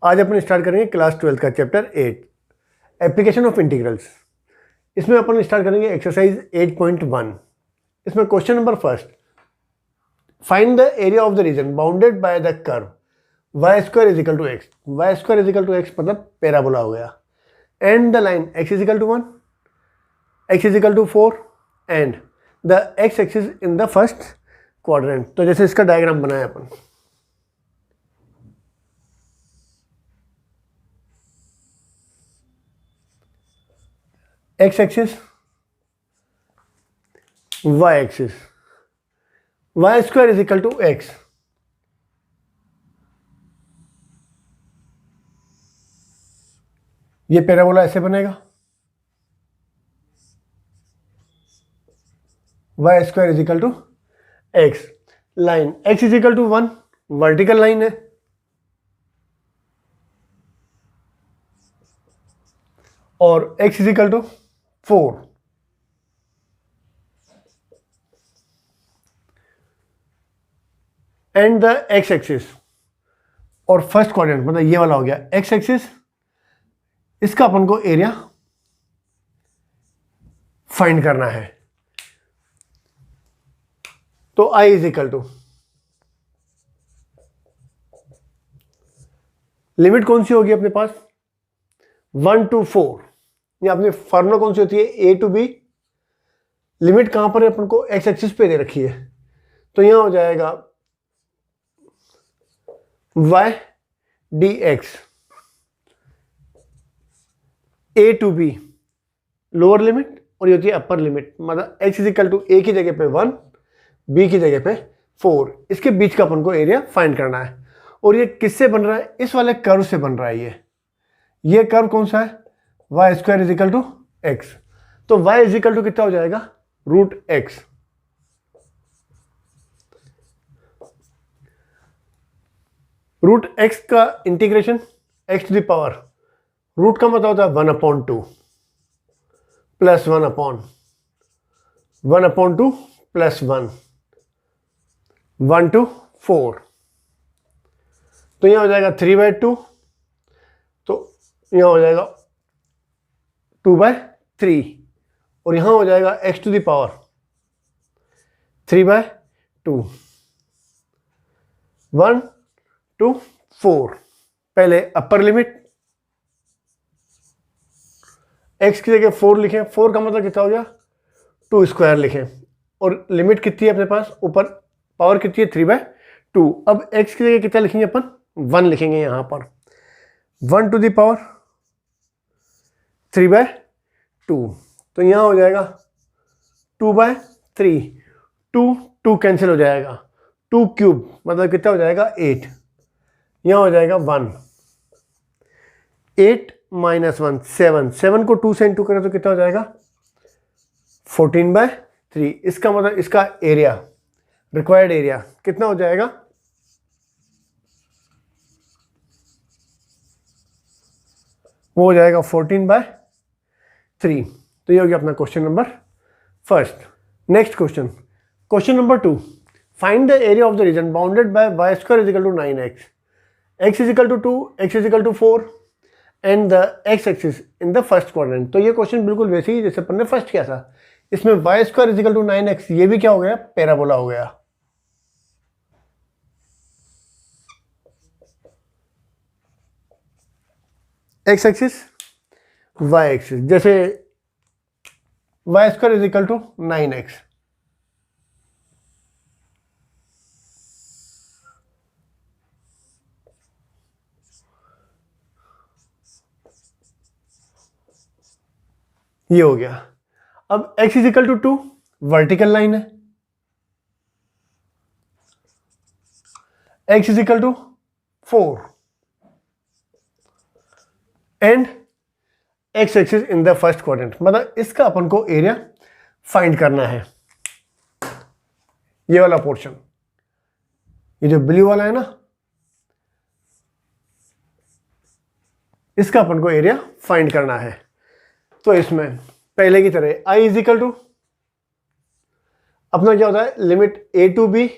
आज अपन स्टार्ट करेंगे क्लास 12 का चैप्टर 8 एप्लीकेशन ऑफ इंटीग्रल्स। इसमें अपन स्टार्ट करेंगे एक्सरसाइज 8.1। इसमें question number first, find the area of the region bounded by the curve Y square is equal to X. Y square is equal to X मतलब parabola हो गया, and the line x is equal to 1, X is equal to 4 and the x axis in the first quadrant. तो जैसे इसका diagram बनाया अपन, X axis, Y axis, Y square is equal to x, ये parabola ऐसे बनेगा, y square is equal to x, line x is equal to 1 vertical line है, और x is equal to 4, and the x axis और first quadrant मतलब ये वाला हो गया एक्स एक्सिस। इसका अपन को एरिया फाइंड करना है। तो I is equal to, limit कौन सी होगी अपने पास 1 to 4, या अपनी फॉर्मूला कौन सी होती है A to B। लिमिट कहां पर है अपन को एक्स एक्सिस पे दे रखी है, तो यहां हो जाएगा y dx, A to B lower limit और ये होती है अपर लिमिट, मतलब x is equal to A की जगह पे 1, B की जगह पे 4। इसके बीच का अपन को एरिया फाइंड करना है। और ये किससे बन रहा है, इस वाले कर्व से बन रहा है। ये कर्व कौन सा है, y square is equal to x. तो y इज इक्वल टू कितना हो जाएगा रूट एक्स। रूट एक्स का integration x to the power, root का मतलब होता है 1/2 प्लस 1/2 प्लस 1 1 to 4। तो यहां हो जाएगा 3/2, तो यहां हो जाएगा 2/3, और यहां हो जाएगा x to the power 3/2 1 to 4। पहले अपर लिमिट x की जगह 4 लिखें, 4 का मतलब कितना हो गया 2 स्क्वायर लिखें, और लिमिट कितनी है अपने पास ऊपर, पावर कितनी है 3/2। अब x की जगह कितना लिखेंगे अपन 1 लिखेंगे यहां पर, 1 to the पावर 3/2। तो यहां हो जाएगा 2/3, 2 कैंसिल हो जाएगा, 2 क्यूब मतलब कितना हो जाएगा 8, यहां हो जाएगा 1, 8 माइनस 1 7, 7 को 2 से इंटू करें तो कितना हो जाएगा 14/3। इसका मतलब इसका एरिया, रिक्वायर्ड एरिया कितना हो जाएगा, वो हो जाएगा 14/3। तो ये हो गया अपना question number first. Next question, question number 2, find the area of the region bounded by y square is equal to 9x, x is equal to 2, x is equal to 4 and the x axis in the first quadrant. तो ये question बिल्कुल वैसे ही जैसे अपन ने first किया था। इसमें y square is equal to 9x, ये भी क्या हो गया पैराबोला हो गया। x एक्सिस y एक्सिस, जैसे y square is equal to 9x, ये हो गया। अब x is equal to 2 vertical line है, x is equal to 4 and x axis in the first quadrant, मतलब इसका अपन को एरिया फाइंड करना है। ये वाला पोर्शन, ये जो ब्लू वाला है ना, इसका अपन को एरिया फाइंड करना है। तो इसमें पहले की तरह I इज इक्वल टू, अपना क्या होता है limit A to B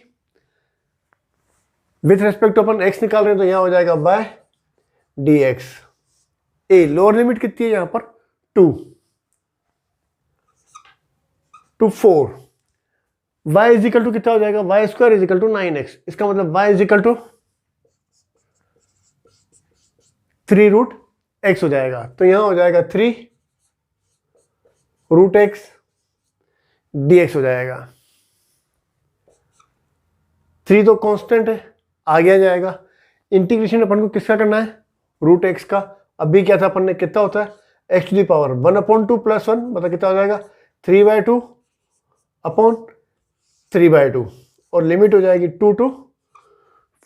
with respect to अपन x निकाल रहे हैं, तो यहां हो जाएगा by dx। A lower limit कितनी है यहाँ पर 2 to 4। y is equal to कितना हो जाएगा, y square is equal to 9x। इसका मतलब y is equal to 3 root x हो जाएगा। तो यहां हो जाएगा 3 रूट x dx हो जाएगा। 3 तो कांस्टेंट है, आगे आ जाएगा। इंटीग्रेशन अपन को किसका करना है, रूट x का। अभी क्या था अपन ने, कितना होता है x to the power 1/2 plus 1, मतलब कितना हो जाएगा 3/2 अपॉन 3/2, और लिमिट हो जाएगी 2 to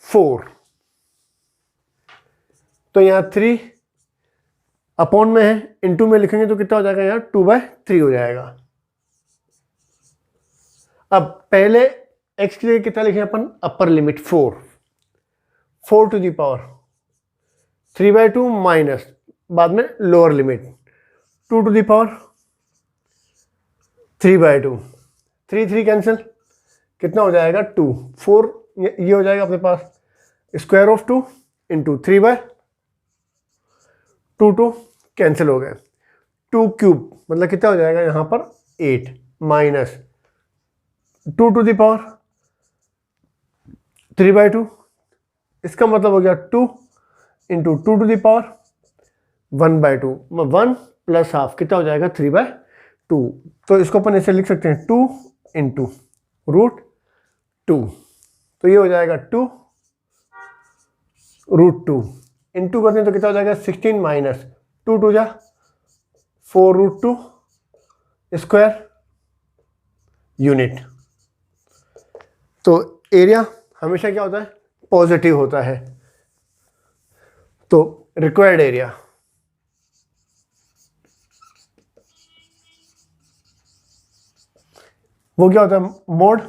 4। तो यहाँ 3 अपॉन में है, इनटू में लिखेंगे तो कितना हो जाएगा, यहाँ 2/3 हो जाएगा। अब पहले x के लिए कितना लिखें अपन, upper limit 4 to the power 3/2 minus, बाद में lower limit 2 to the power 3/2, 3 cancel, कितना हो जाएगा 2, 4 ये हो जाएगा अपने पास स्क्वायर ऑफ 2 इंटू 3/2 कैंसिल हो गए। 2 क्यूब मतलब कितना हो जाएगा यहाँ पर 8 माइनस 2 टू दी पावर 3/2, इसका मतलब हो गया 2 into 2 to the power 1/2, 1 plus half कितना हो जाएगा 3/2। तो इसको अपन ऐसे लिख सकते हैं 2 इंटू रूट 2, तो ये हो जाएगा 2 रूट 2 इंटू करते हैं तो कितना हो जाएगा 16 माइनस 2 टू जा 4 रूट 2 स्क्वायर यूनिट। तो एरिया हमेशा क्या होता है, पॉजिटिव होता है। तो रिक्वायर्ड एरिया वो क्या होता है, मोड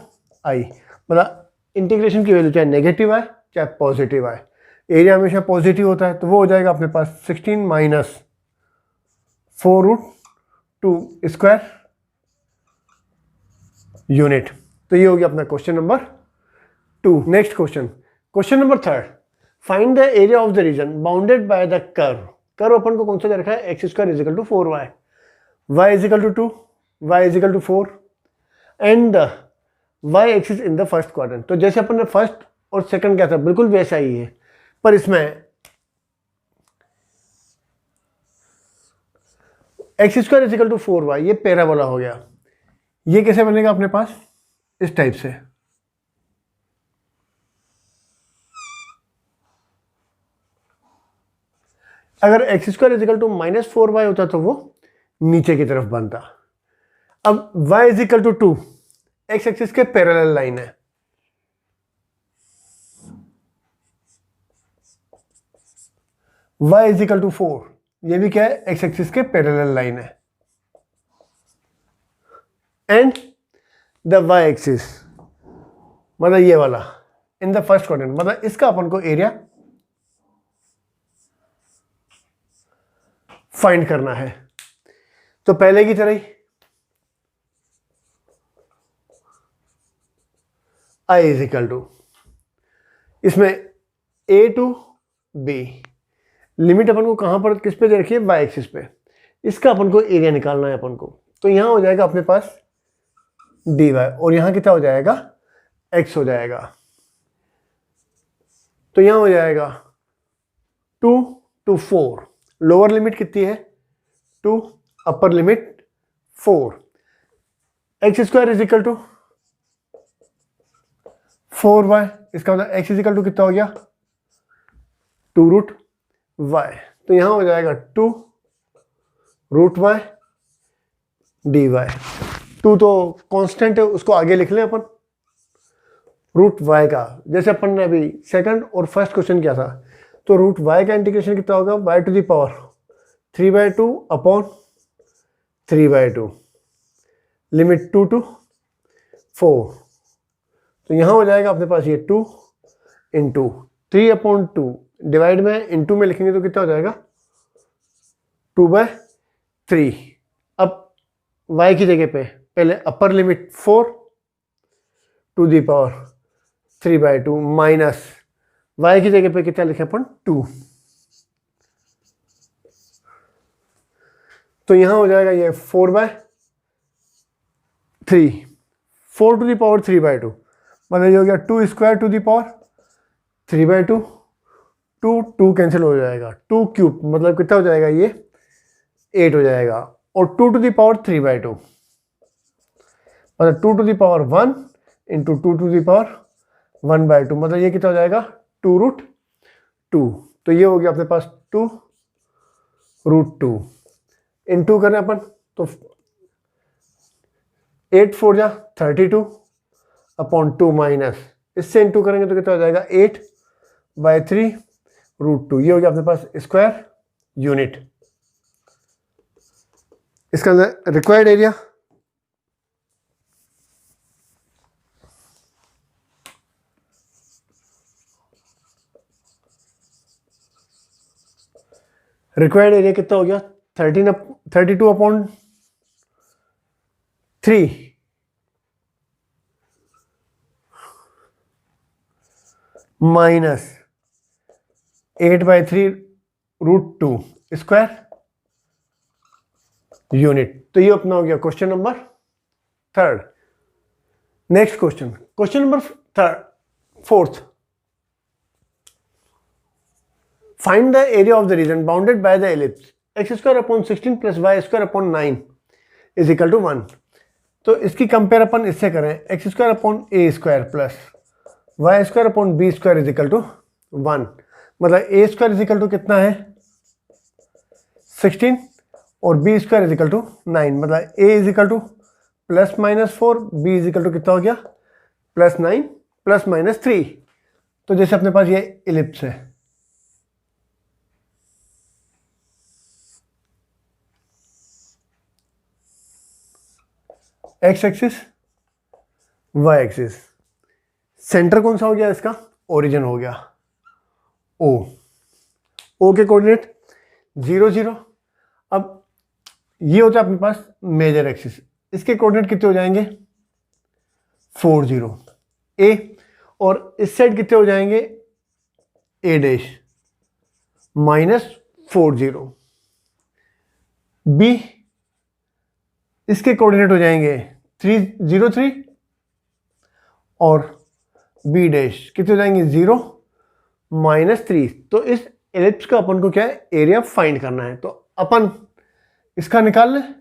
आई, मतलब इंटीग्रेशन की वैल्यू चाहे नेगेटिव आए चाहे पॉजिटिव आए, एरिया हमेशा पॉजिटिव होता है। तो वो हो जाएगा अपने पास 16 माइनस 4 रूट 2 स्क्वायर यूनिट। तो ये हो गया अपना question number 2। Next question number 3, find the area of the region bounded by the curve. Curve अपन को कौन सा दे रखा है, X square is equal to 4y, y is equal to 2, y is equal to 4 and y axis in the first quadrant. तो जैसे अपन ने फर्स्ट और सेकंड क्या था बिल्कुल वैसा ही है, पर इसमें x square is equal to 4y ये पैराबोला हो गया। ये कैसे बनेगा अपने पास, इस टाइप से। अगर x square is equal to -4y होता तो वो नीचे की तरफ बनता। अब y is equal to 2, x axis के पैरेलल लाइन है, y इज इक्वल टू 4, ये भी क्या है, एक्स एक्सिस के पैरेलल लाइन है। एंड द y एक्सिस मतलब ये वाला इन द फर्स्ट क्वाड्रेंट, मतलब इसका अपन को एरिया फाइंड करना है। तो पहले की तरह ही I इज इक्वल टू, इसमें A टू B, लिमिट अपन को कहां पर किस पे दे रखी है, y एक्सिस पे, इसका अपन को एरिया निकालना है अपन को। तो यहां हो जाएगा अपने पास dy और यहां कितना हो जाएगा x हो जाएगा। तो यहां हो जाएगा 2 to 4, लोअर लिमिट कितनी है 2, upper limit 4, x square is equal to 4y, इसका मतलब x इज इक्वल टू कितना हो गया 2 रूट y। तो यहां हो जाएगा 2 रूट y dy। 2 तो कांस्टेंट है, उसको आगे लिख लें अपन, रूट y का, जैसे अपन ने अभी सेकंड और फर्स्ट क्वेश्चन किया था। तो रूट y का इंटीग्रेशन कितना होगा, y to the power 3/2 upon 3/2, limit 2 to 4। तो यहाँ हो जाएगा अपने पास ये 2 इंटू 3/2 डिवाइड में इंटू में लिखेंगे तो कितना हो जाएगा 2/3। अब y की जगह पे पहले upper limit 4 to the power 3/2 minus y की जगह पे कितना लिखे अपन 2, तो यहाँ हो जाएगा ये 4/3, 4⁻³ मतलब ये हो गया 2² 2 कैंसिल हो जाएगा, 2³ मतलब कितना हो जाएगा ये 8 हो जाएगा, और 2⁻³ मतलब 2⁻1 इंटू 2⁻1/2 मतलब ये कितना हो जाएगा 2√2। तो ये हो गया अपने पास 2√2 इंटू करें अपन तो 8 4 जा 32 अपॉन 2 माइनस इससे इंटू करेंगे तो कितना हो जाएगा 8/3√2। ये हो गया अपने पास स्क्वायर यूनिट। इसका अंदर रिक्वायर्ड एरिया कितना हो गया 32/3 माइनस 8/3√2 स्क्वायर यूनिट। तो ये अपना हो गया question number 3। Next question number 4। Find the area of the region bounded by the ellipse x²/16 + y²/9 is equal to 1। तो इसकी कंपेयर अपन इससे करें x² + y²/b² is equal to 1। मतलब a² is equal to कितना है 16 और b² is equal to 9। मतलब a is equal to +-4, b is equal to कितना हो गया +9 +-3। तो जैसे अपने पास ये इलिप्स है, x axis Y axis, centre कौन सा हो गया इसका ओरिजिन हो गया ओ के कोऑर्डिनेट 0 0। अब ये होता है अपने पास मेजर एक्सिस, इसके कोऑर्डिनेट कितने हो जाएंगे 4 0 ए, और इस साइड कितने हो जाएंगे a' -4 0 बी, इसके कोऑर्डिनेट हो जाएंगे 3 0 3 और b' कितने हो जाएंगे 0 -3। तो इस एलिप्स का अपन को क्या है एरिया फाइंड करना है। तो अपन इसका निकाल लें,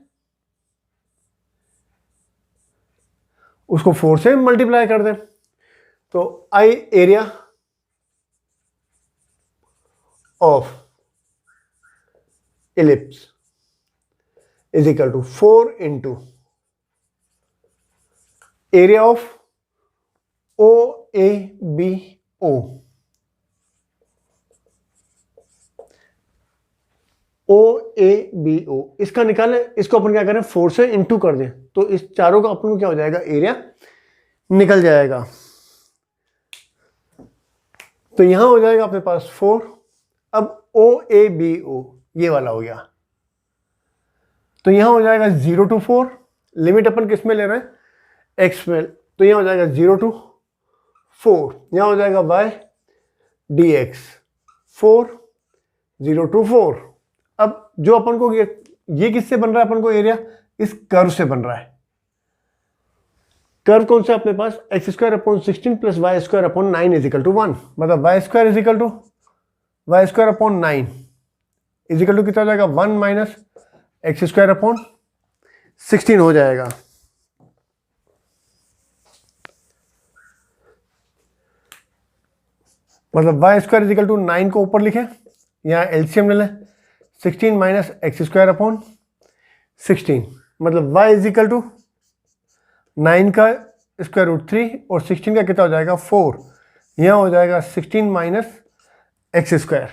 उसको 4 से मल्टीप्लाई कर दें। तो eye area of ellipse is equal to 4 into area of OABO। OABO इसका निकालें, इसको अपन क्या करें 4 से इंटू कर दें, तो इस चारों का अपन को क्या हो जाएगा एरिया निकल जाएगा। तो यहां हो जाएगा अपने पास 4। अब OABO ये वाला हो गया, तो यहां हो जाएगा 0 to 4, लिमिट अपन किस में ले रहे हैं x में, तो यहां हो जाएगा 0 to 4, यहां हो जाएगा y dx 4 0 to 4। अब जो अपन को ये किससे बन रहा है अपन को एरिया इस कर्व से बन रहा है। कर्व कौन सा अपने पास x²/16 + y²/9 is equal to 1। मतलब y² is equal to y²/9 is equal to कितना हो जाएगा 1 - x²/16 हो जाएगा। मतलब y² is equal to 9 को ऊपर लिखें, यहाँ एलसीएम ले लें 16 - x²/16 मतलब y is equal to 9 का √3 और 16 का कितना हो जाएगा 4, यहाँ हो जाएगा 16 - x²।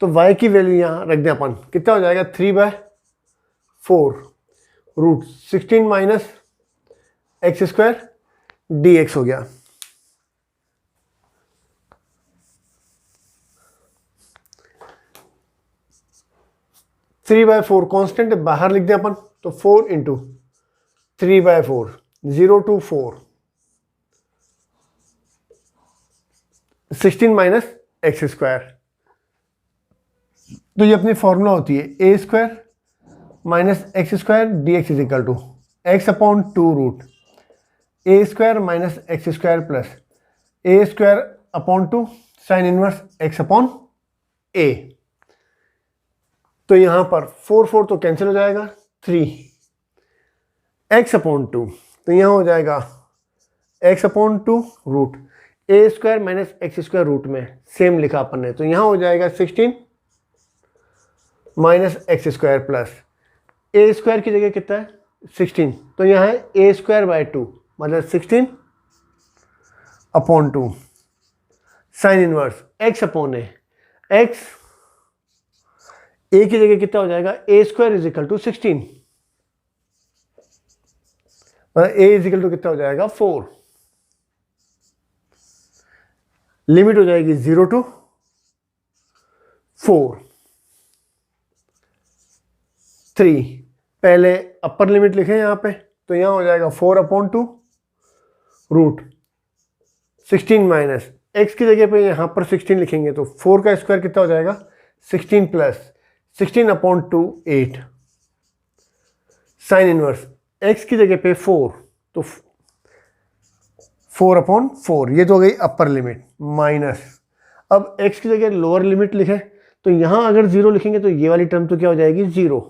तो y की वैल्यू यहाँ रख दें अपन, कितना हो जाएगा 3/4 √16 - x² dx हो गया। थ्री बाय 4 कॉन्स्टेंट बाहर लिख दें अपन, तो 4 × 3/4 0 to 4 16 - x²। तो ये अपनी फॉर्मूला होती है a² minus x square D X is equal to X upon 2 root A square minus x square plus A square upon 2 sine inverse X upon A. तो यहां पर 4 तो कैंसिल हो जाएगा, 3 एक्स अपॉन 2, तो यहां हो जाएगा X upon 2 root A square minus x square root में सेम लिखा अपन ने, तो यहां हो जाएगा 16 minus x square plus A square की जगह कितना है 16, तो यहाँ है ए स्क्वायर बाय 2 मतलब 16 upon 2 sine inverse X upon A, X A की जगह कितना हो जाएगा A square is equal to 16 मतलब ए इज इक्वल टू कितना हो जाएगा 4, लिमिट हो जाएगी 0 to 4, 3, पहले अपर लिमिट लिखें यहाँ पे, तो यहाँ हो जाएगा 4 अपॉन 2 रूट 16 माइनस एक्स की जगह पे यहाँ पर 16 लिखेंगे तो 4 का स्क्वायर कितना हो जाएगा 16 plus 16 upon 2 8 sign inverse x की जगह पे 4 तो 4 अपॉन 4, ये तो हो गई अपर लिमिट माइनस, अब x की जगह लोअर लिमिट लिखें तो यहां अगर 0 लिखेंगे तो ये वाली टर्म तो क्या हो जाएगी 0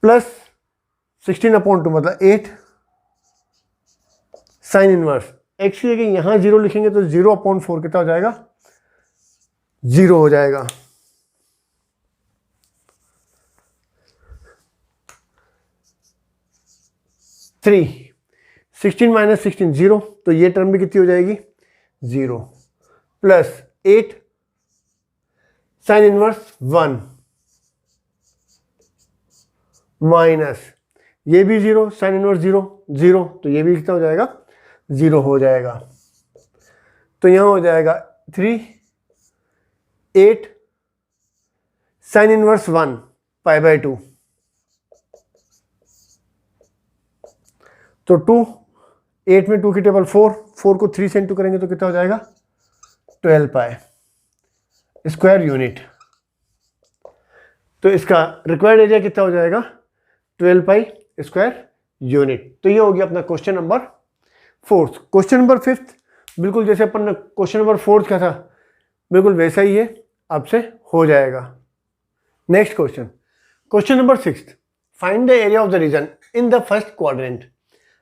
प्लस 16 अपॉन 2 मतलब 8 साइन इनवर्स x की जगह यहां 0 लिखेंगे तो 0 अपॉन 4 कितना हो जाएगा 0 हो जाएगा। थ्री 16 माइनस 16 0, तो ये टर्म भी कितनी हो जाएगी 0 प्लस 8 साइन इनवर्स 1 माइनस ये भी 0 साइन इनवर्स 0 0, तो ये भी कितना हो जाएगा 0 हो जाएगा। तो यहां हो जाएगा 3 8 साइन इनवर्स 1 पाई बाय 2, तो 2 8 में 2 की टेबल 4 को 3 से इंटू करेंगे तो कितना हो जाएगा 12 पाई स्क्वायर यूनिट। तो इसका रिक्वायर्ड एरिया कितना हो जाएगा 12 पाई स्क्वायर यूनिट। तो ये हो गया अपना क्वेश्चन नंबर 4। क्वेश्चन नंबर 5 बिल्कुल जैसे अपन ने क्वेश्चन नंबर 4 का था बिल्कुल वैसा ही है, आपसे हो जाएगा। Next question, question number 6, find the area of the region in the first quadrant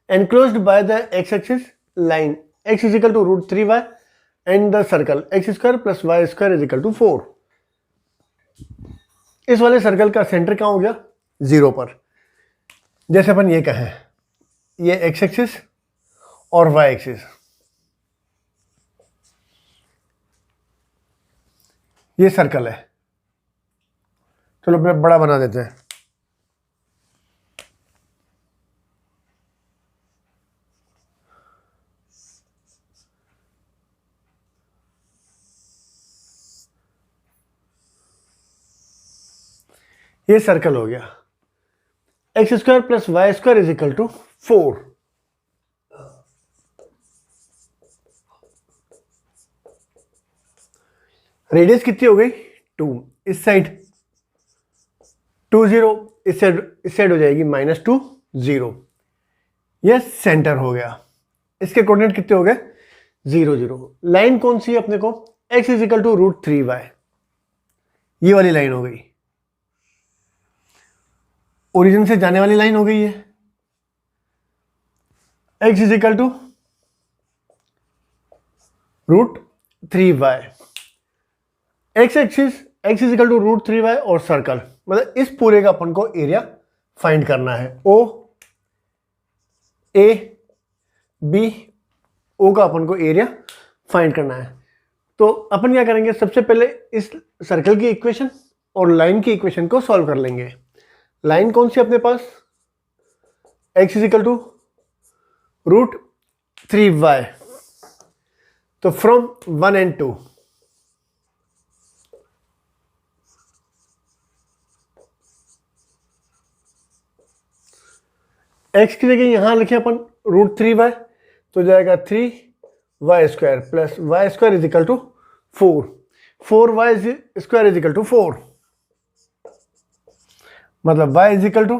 enclosed by the x-axis line x is equal to root 3y and the circle x square plus y square is equal to 4। इस वाले circle का centre कहाँ हो गया 0 पर। जैसे अपन ये कहें ये x एक्सिस और y एक्सिस, ये सर्कल है, चलो बड़ा बना देते हैं। ये सर्कल हो गया, x square plus y square is equal to 4। Radius कितनी हो गई 2, इस साइड 2 0, इस साइड हो जाएगी -2 0। यह सेंटर हो गया, इसके कोऑर्डिनेट कितने हो गए 0 0। लाइन कौन सी है अपने को x is equal to root 3y, ये वाली लाइन हो गई, ओरिजिन से जाने वाली लाइन हो गई है। x is equal to root 3y, x axis x is equal to root 3y और सर्कल, मतलब इस पूरे का अपन को एरिया फाइंड करना है। ओ ए बी ओ का अपन को एरिया फाइंड करना है। तो अपन क्या करेंगे, सबसे पहले इस सर्कल की इक्वेशन और लाइन की इक्वेशन को सॉल्व कर लेंगे। लाइन कौन सी अपने पास x is equal to root 3y, तो फ्रॉम 1 and 2 x की जगह यहां लिखे अपन रूट 3y, तो जाएगा 3y square plus y square is equal to 4, 4y square is equal to 4। मतलब y is equal to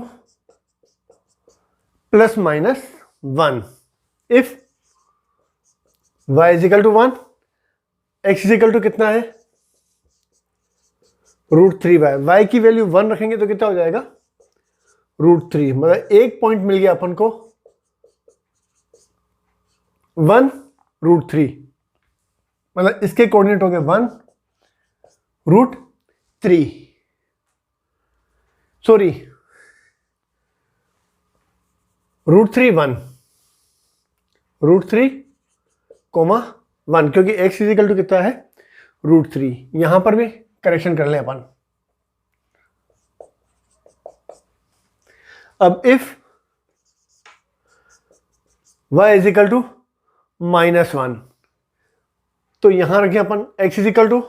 plus minus 1 if y is equal to 1, x is equal to कितना है √3y, y की value 1 रखेंगे तो कितना हो जाएगा √3, मतलब एक पॉइंट मिल गया अपन को 1 √3, मतलब इसके कोऑर्डिनेट हो गए 1 √3, सॉरी √3 1 √3 कोमा 1, क्योंकि x इज इक्वल टू कितना है √3, यहां पर भी करेक्शन कर लें अपन। अब if y is equal to -1, तो यहां रखें अपन x is equal to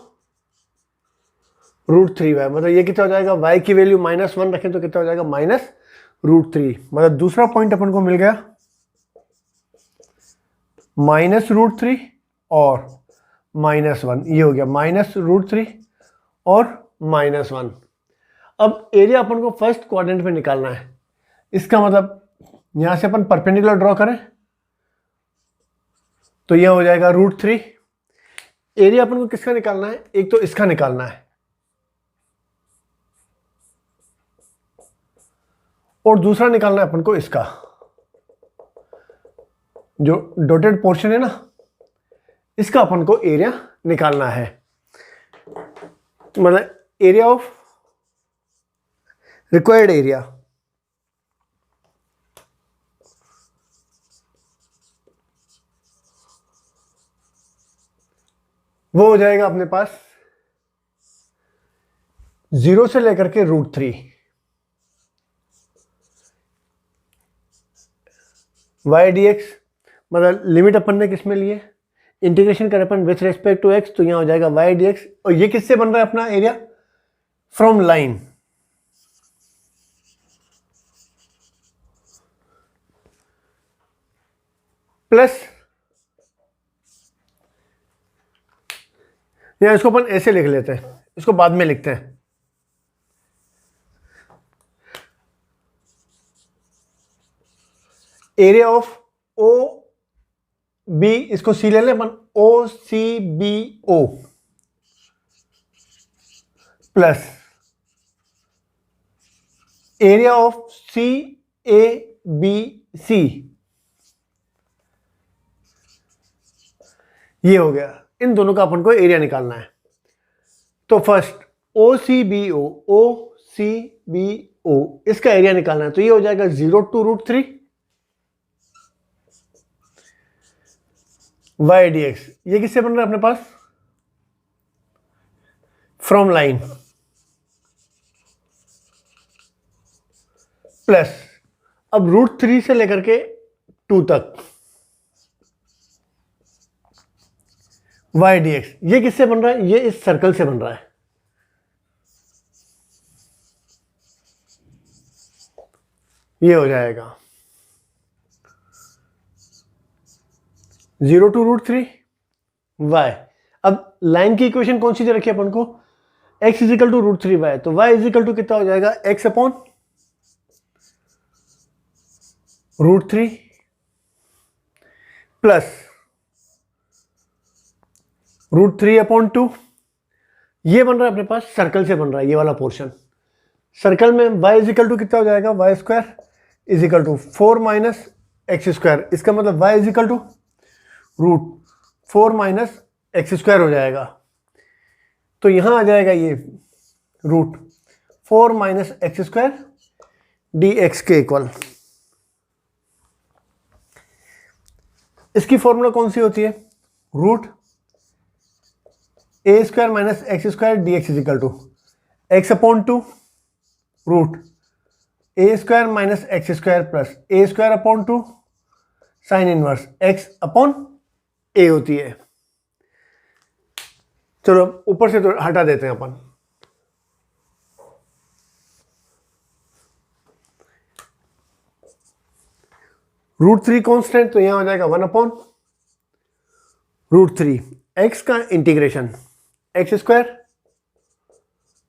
√3y, मतलब ये कितना हो जाएगा, y की वैल्यू -1 रखें तो कितना हो जाएगा -√3, मतलब दूसरा पॉइंट अपन को मिल गया -√3 और -1, ये हो गया -√3 और -1। अब एरिया अपन को फर्स्ट क्वाड्रेंट में निकालना है, इसका मतलब यहां से अपन परपेंडिकुलर ड्रॉ करें तो यह हो जाएगा √3। एरिया अपन को किसका निकालना है, एक तो इसका निकालना है और दूसरा निकालना है अपन को इसका, जो डॉटेड पोर्शन है ना, इसका अपन को एरिया निकालना है, मतलब एरिया ऑफ रिक्वायर्ड एरिया। वो हो जाएगा अपने पास 0 से लेकर के √3, y dx, मतलब लिमिट अपन ने किस में लिए, इंटीग्रेशन करें अपन विथ रेस्पेक्ट टू x, तो यहां हो जाएगा y dx, और ये किससे बन रहा है अपना एरिया, फ्रॉम लाइन, प्लस या इसको अपन ऐसे लिख लेते हैं, इसको बाद में लिखते हैं, एरिया ऑफ ओ बी, इसको सी ले लें अपन, O C B O plus area of C A B C, ये हो गया। इन दोनों का अपन को एरिया निकालना है, तो फर्स्ट ओ सी बी ओ इसका एरिया निकालना है, तो ये हो जाएगा 0 to √3 y dx, ये किससे बन रहा है अपने पास, फ्रॉम लाइन, प्लस अब √3 से लेकर के 2 तक y dx, ये किससे बन रहा है, ये इस सर्कल से बन रहा है, ये हो जाएगा 0 to √3 y। अब लाइन की इक्वेशन कौन सी दे रखी है अपन को, x is equal to √3y, तो y इज इक्वल टू कितना हो जाएगा, x अपॉन √3 प्लस √3 अपॉन 2, ये बन रहा है अपने पास सर्कल से बन रहा है, ये वाला पोर्शन, सर्कल में y इज इक्वल टू कितना हो जाएगा, y² is equal to 4 minus x², इसका मतलब y is equal to √4 minus x² हो जाएगा, तो यहां आ जाएगा ये √4 माइनस x² dx के इक्वल। इसकी फॉर्मूला कौन सी होती है, √a² minus x² dx is equal to x upon 2 √a² minus x² plus a² upon 2 sine inverse x upon a होती है। चलो ऊपर से तो हटा देते हैं अपन, √3 कांस्टेंट, तो यहां हो जाएगा 1 अपॉन √3, x का इंटीग्रेशन x²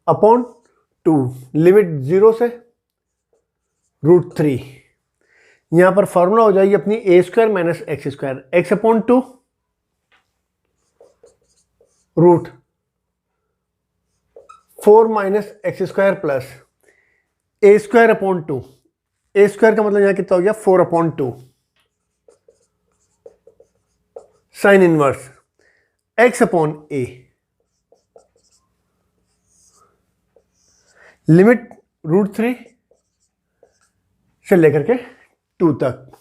अपॉन 2, लिमिट 0 से √3। यहाँ पर फॉर्मूला हो जाएगी अपनी a square minus x square, x upon 2 root 4 minus x square plus a square upon 2। a square का मतलब यहाँ कितना हो गया 4 upon 2 sine inverse x upon a। Limit √3 से लेकर के 2 तक।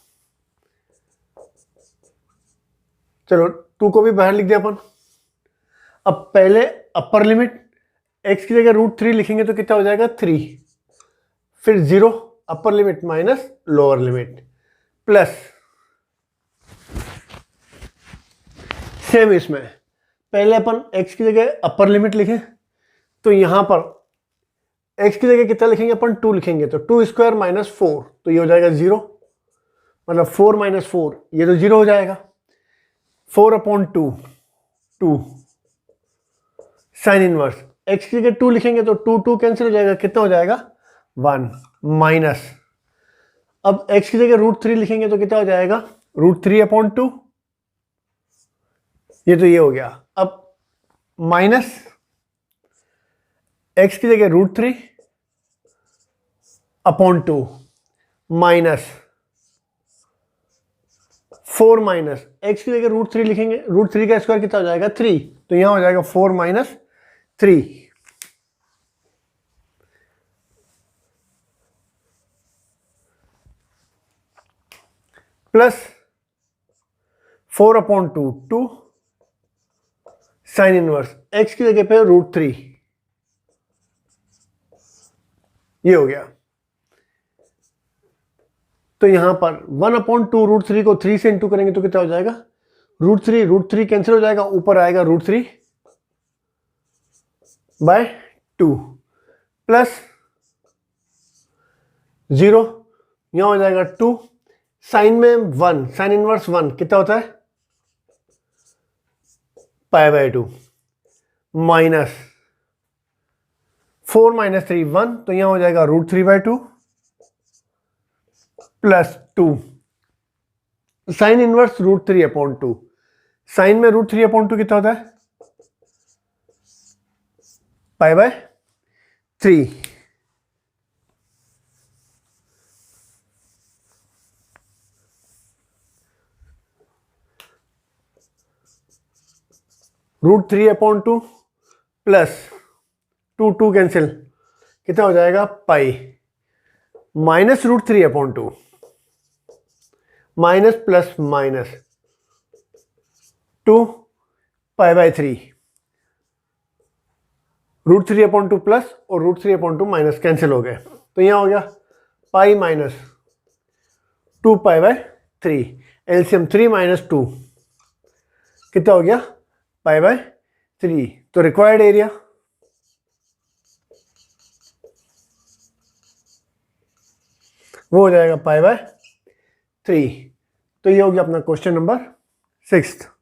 चलो 2 को भी बाहर लिख दिया अपन। अब पहले अपर लिमिट x की जगह √3 लिखेंगे तो कितना हो जाएगा 3, फिर 0 upper limit minus lower limit plus same इसमें पहले अपन x की जगह अपर लिमिट लिखें तो यहां पर x की जगह कितना लिखेंगे अपन 2 लिखेंगे तो 2 स्क्वायर माइनस 4 तो ये हो जाएगा 0, मतलब 4 माइनस 4 ये तो 0 हो जाएगा। 4 अपॉन 2 2 साइन इनवर्स x की जगह 2 लिखेंगे तो 2 2 कैंसिल हो जाएगा, कितना हो जाएगा 1 माइनस। अब x की जगह √3 लिखेंगे तो कितना हो जाएगा √3 अपॉन 2, ये तो ये हो गया। अब माइनस x की जगह √3 अपॉन 2 माइनस 4 माइनस x की जगह √3 लिखेंगे, √3 का स्क्वायर कितना हो जाएगा 3, तो यहां हो जाएगा 4 minus 3 plus 4 upon 2 2 sine inverse x की जगह पे √3, ये हो गया। तो यहां पर 1 अपॉन 2 √3 को 3 से इंटू करेंगे तो कितना हो जाएगा √3 कैंसिल हो जाएगा, ऊपर आएगा √3 बाय 2 प्लस 0 यहां हो जाएगा 2 साइन में 1 साइन इनवर्स 1 कितना होता है पाई बाय 2 माइनस 4 माइनस 3 1 तो यहां हो जाएगा √3 by 2 plus 2 sine inverse √3 upon 2, sine में √3 अपॉन 2 कितना होता है pi by 3। √3 upon 2 plus 2 2 cancel कितना हो जाएगा pi minus √3 upon 2 minus plus minus 2 pi by 3 √3 upon 2 plus और √3 अपॉन 2 माइनस कैंसिल हो गए, तो यहां हो गया pi minus 2 pi by 3, LCM 3 minus 2 कितना हो गया पाई बाय 3। तो रिक्वायर्ड एरिया वो हो जाएगा पाई बाय 3। तो ये हो गया अपना क्वेश्चन नंबर 6।